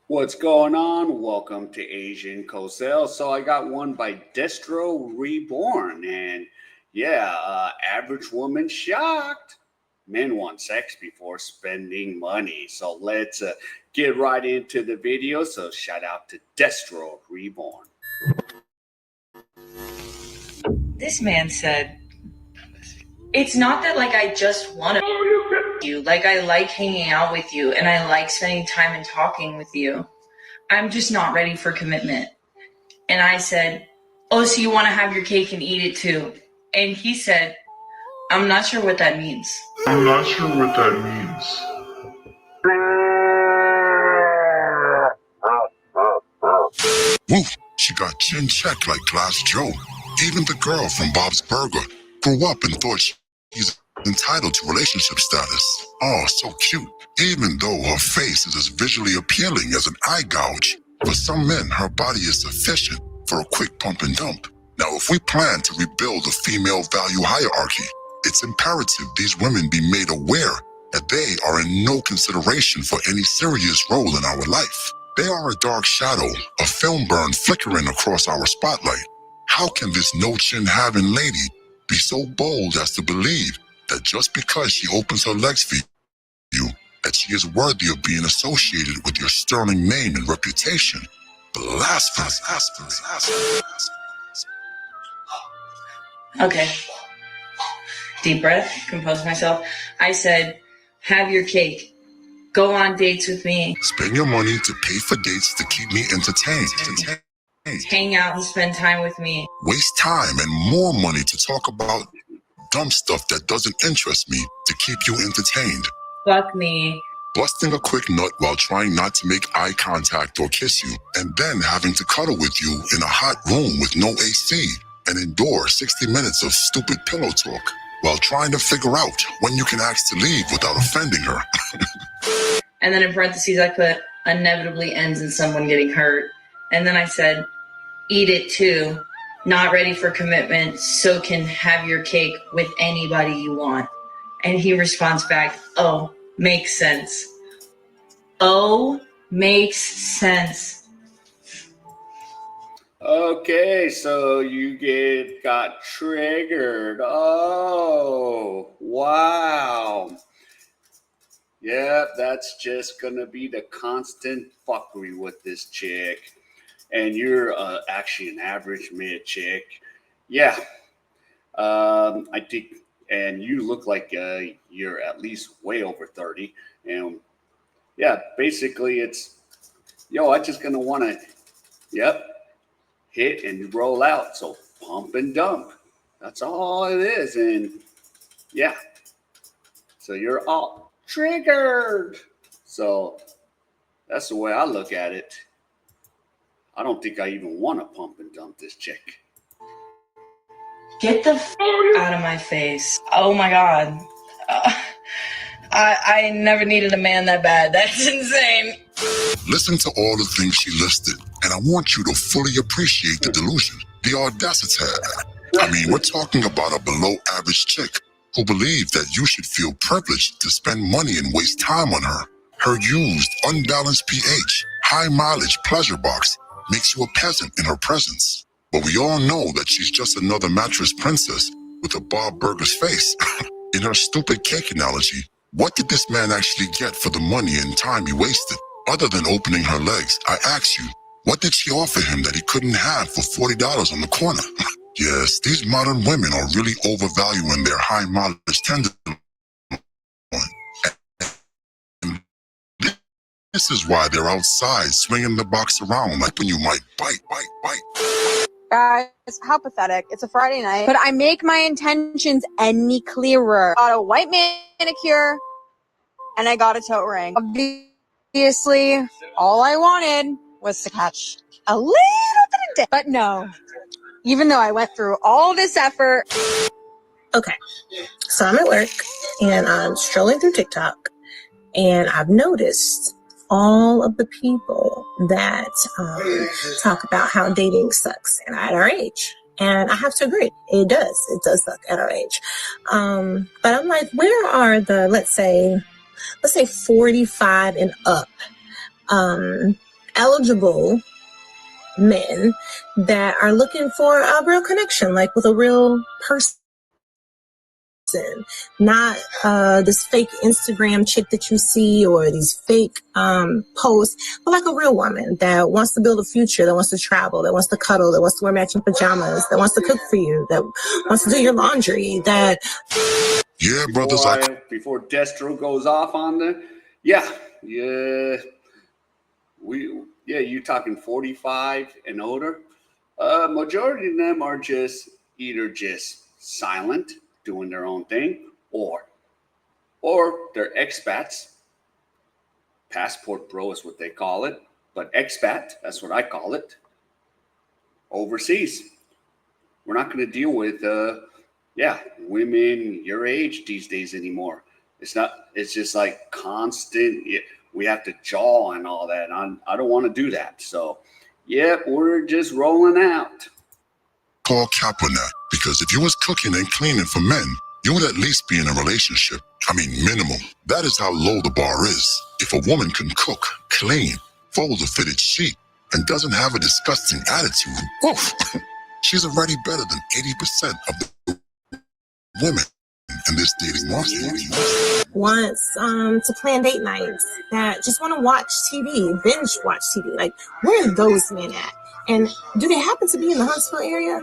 What's going on? Welcome to Asian Cosell. So I got one by Destro Reborn, and average woman shocked. Men want sex before spending money. So let's get right into the video. So shout out to Destro Reborn. This man said, it's not that like I just want to you, like I like hanging out with you and I like spending time and talking with you. I'm just not ready for commitment. And I said, oh, so you want to have your cake and eat it too? And he said, I'm not sure what that means. I'm not sure what that means. Woo, she got chin checked like Glass Joe. Even the girl from Bob's Burger grew up and thought she's entitled to relationship status. Oh, so cute. Even though her face is as visually appealing as an eye gouge, for some men, her body is sufficient for a quick pump and dump. Now, if we plan to rebuild a female value hierarchy, it's imperative these women be made aware that they are in no consideration for any serious role in our life. They are a dark shadow, a film burn flickering across our spotlight. How can this no-chin-having lady be so bold as to believe that just because she opens her legs for you, that she is worthy of being associated with your sterling name and reputation? Blasphemous. Okay. Deep breath, compose myself. I said, have your cake. Go on dates with me. Spend your money to pay for dates to keep me entertained. Hang out and spend time with me. Waste time and more money to talk about dumb stuff that doesn't interest me to keep you entertained. Fuck me. Busting a quick nut while trying not to make eye contact or kiss you, and then having to cuddle with you in a hot room with no AC and endure 60 minutes of stupid pillow talk while trying to figure out when you can ask to leave without offending her. And then in parentheses, I put, inevitably ends in someone getting hurt. And then I said, eat it too. Not ready for commitment, so can have your cake with anybody you want. And he responds back, oh, makes sense. Oh, makes sense. Okay, so you got triggered. Oh, wow. Yeah, that's just gonna be the constant fuckery with this chick. And you're actually an average mid chick. Yeah, I think, and you look like you're at least way over 30. And yeah, basically it's, I just gonna wanna, yep, hit and roll out. So pump and dump. That's all it is. And yeah, so you're all triggered. So that's the way I look at it. I don't think I even want to pump and dump this chick. Get the out of my face. Oh my God. I never needed a man that bad. That's insane. Listen to all the things she listed, and I want you to fully appreciate the delusion, the audacity. I mean, we're talking about a below-average chick who believes that you should feel privileged to spend money and waste time on her. Her used, unbalanced pH, high-mileage pleasure box makes you a peasant in her presence. But we all know that she's just another mattress princess with a Bob Burger's face. In her stupid cake analogy, what did this man actually get for the money and time he wasted? Other than opening her legs, I ask you, what did she offer him that he couldn't have for $40 on the corner? Yes, these modern women are really overvaluing their high-mileage tenderloin. And this is why they're outside swinging the box around like when you might bite. Guys, how pathetic. It's a Friday night, but I make my intentions any clearer. Got a white manicure, and I got a tote ring. Obviously, all I wanted was to catch a little bit of dick. But no, even though I went through all this effort. Okay, so I'm at work, and I'm strolling through TikTok, and I've noticed all of the people that talk about how dating sucks at our age. And I have to agree, it does suck at our age. But I'm like, where are the, let's say 45 and up eligible men that are looking for a real connection, like with a real person. Not this fake Instagram chick that you see or these fake posts, but like a real woman that wants to build a future, that wants to travel, that wants to cuddle, that wants to wear matching pajamas, that wants to cook for you, that wants to do your laundry, that... Yeah, brothers, before Destro goes off on the... Yeah. You talking 45 and older? Majority of them are just either just silent, doing their own thing, or they're expats. Passport bro is what they call it, but expat, that's what I call it. Overseas. We're not going to deal with women your age these days anymore. It's just like constant. We have to jaw and all that. I don't want to do that. So, we're just rolling out. call cap on that, because if you was cooking and cleaning for men, you would at least be in a relationship. I mean, minimum. That is how low the bar is. If a woman can cook, clean, fold a fitted sheet, and doesn't have a disgusting attitude, oof, she's already better than 80% of the women in this dating market. Wants to plan date nights, that just want to watch TV, binge watch TV. Like, where are those men at? And do they happen to be in the Huntsville area?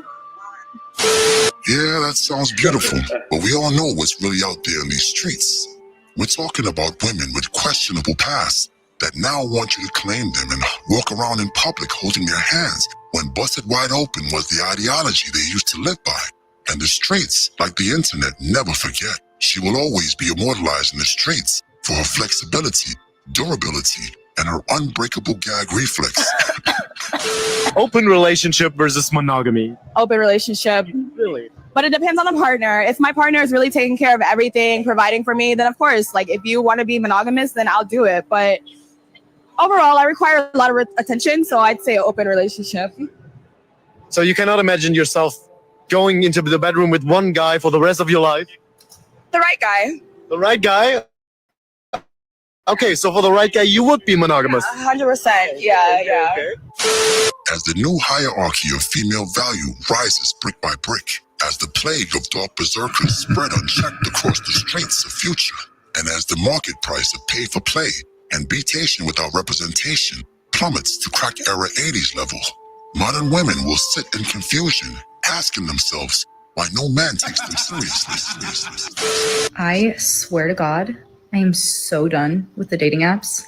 Yeah, that sounds beautiful, but we all know what's really out there in these streets. We're talking about women with questionable pasts that now want you to claim them and walk around in public holding their hands when busted wide open was the ideology they used to live by. And the streets, like the internet, never forget. She will always be immortalized in the streets for her flexibility, durability, and her unbreakable gag reflex. Open relationship versus monogamy. Open relationship. Really? But it depends on the partner. If my partner is really taking care of everything, providing for me, then of course, like if you want to be monogamous, then I'll do it. But overall, I require a lot of attention, so I'd say open relationship. So you cannot imagine yourself going into the bedroom with one guy for the rest of your life? The right guy. The right guy? Okay, so for the right guy, you would be monogamous. 100%. Yeah. Okay. As the new hierarchy of female value rises brick by brick, as the plague of dark berserkers spread unchecked across the streets of future, and as the market price of pay for play and betation without representation plummets to crack era 80s level, modern women will sit in confusion, asking themselves why no man takes them seriously. I swear to God, I am so done with the dating apps.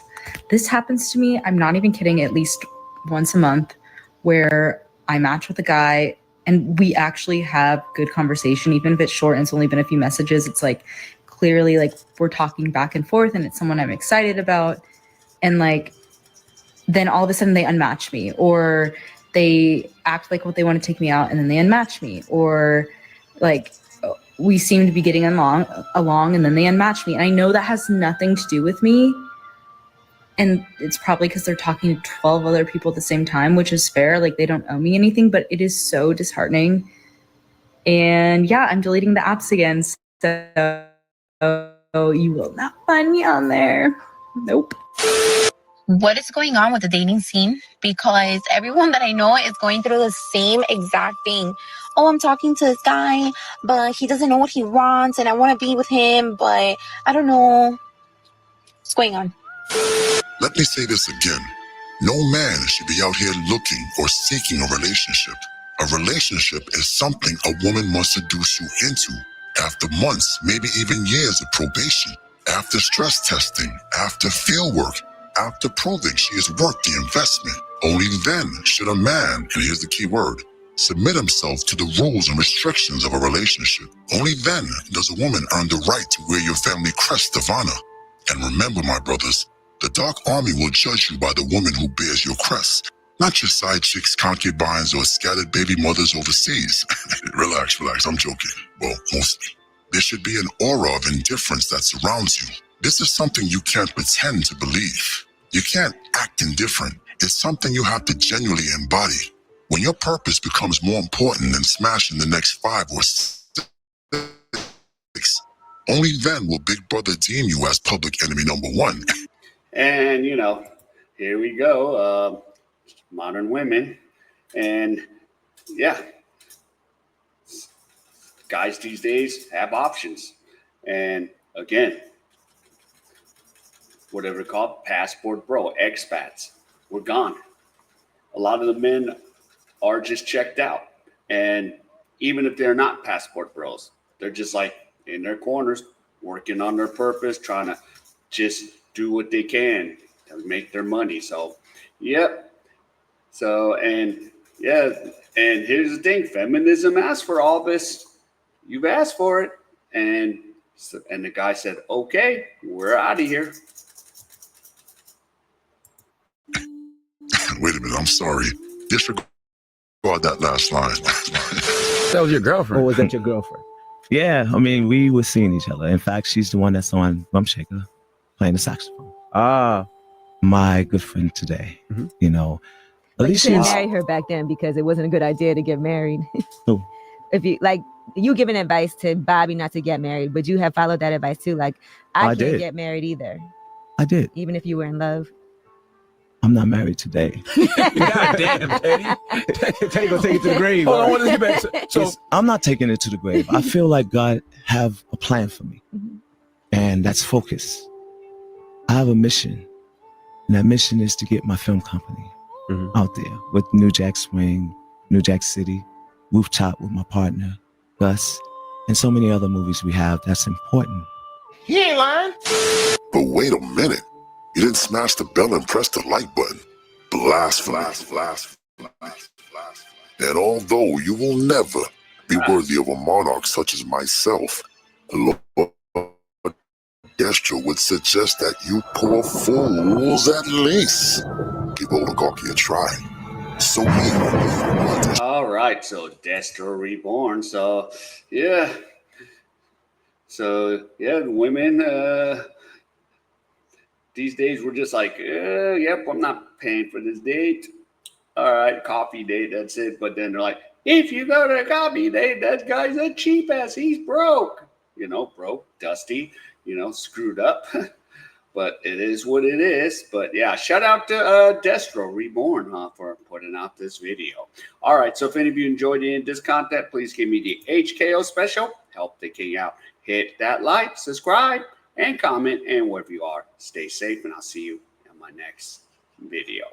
This happens to me, I'm not even kidding, at least once a month, where I match with a guy and we actually have good conversation, even if it's short and it's only been a few messages. It's like clearly like we're talking back and forth and it's someone I'm excited about. And like, then all of a sudden they unmatch me, or they act like what they want to take me out and then they unmatch me, or like we seem to be getting along and then they unmatch me. And I know that has nothing to do with me. And it's probably because they're talking to 12 other people at the same time, which is fair. Like they don't owe me anything, but it is so disheartening. And yeah, I'm deleting the apps again. So you will not find me on there. Nope. What is going on with the dating scene? Because everyone that I know is going through the same exact thing. Oh, I'm talking to this guy, but he doesn't know what he wants, and I want to be with him, but I don't know what's going on. Let me say this again. No man should be out here looking or seeking a relationship. A relationship is something a woman must seduce you into after months, maybe even years of probation, after stress testing, after field work, after proving she is worth the investment. Only then should a man, and here's the key word, submit himself to the rules and restrictions of a relationship. Only then does a woman earn the right to wear your family crest of honor. And remember, my brothers, the Dark Army will judge you by the woman who bears your crest, not your side chicks, concubines, or scattered baby mothers overseas. Relax, I'm joking. Well, mostly. There should be an aura of indifference that surrounds you. This is something you can't pretend to believe. You can't act indifferent. It's something you have to genuinely embody. When your purpose becomes more important than smashing the next 5 or 6, only then will Big Brother deem you as public enemy number 1. And, here we go. Modern women. And yeah, guys these days have options. And again, whatever it's called, passport bro, expats, we're gone. A lot of the men are just checked out. And even if they're not passport bros, they're just like in their corners, working on their purpose, trying to just do what they can to make their money. So, yep. So, and yeah, and here's the thing, feminism asked for all this. You've asked for it. And the guy said, okay, we're out of here. Wait a minute, I'm sorry. Disregard that last line. That was your girlfriend. Or was that your girlfriend? Yeah, I mean, we were seeing each other. In fact, she's the one that's on Bump Shaker playing the saxophone. Ah. My good friend today, you know. At least you didn't marry her back then because it wasn't a good idea to get married. Who? If you like, you giving advice to Bobby not to get married, but you have followed that advice too. Like, I can't get married either. I did. Even if you were in love. I'm not married today. God damn, Teddy. Teddy gonna take it to the grave. Hold on, I want to get back. So I'm not taking it to the grave. I feel like God have a plan for me. And that's focus. I have a mission. And that mission is to get my film company out there with New Jack Swing, New Jack City, Rooftop with my partner, Gus, and so many other movies we have that's important. He ain't lying. But wait a minute. You didn't smash the bell and press the like button. Blasphemy. And although you will never be worthy of a monarch such as myself, Lord Destro would suggest that you poor fools at least give oligarchy a try. So all right, so Destro Reborn. So yeah. So yeah, women these days we're just like, yep, I'm not paying for this date. All right, coffee date, that's it. But then they're like, if you go to a coffee date, that guy's a cheap ass, he's broke. You know, broke, dusty, you know, screwed up. But it is what it is. But yeah, shout out to Destro Reborn for putting out this video. All right, so if any of you enjoyed any of this content, please give me the HKO special. Help the king out. Hit that like, subscribe, and comment. And wherever you are, stay safe, and I'll see you in my next video.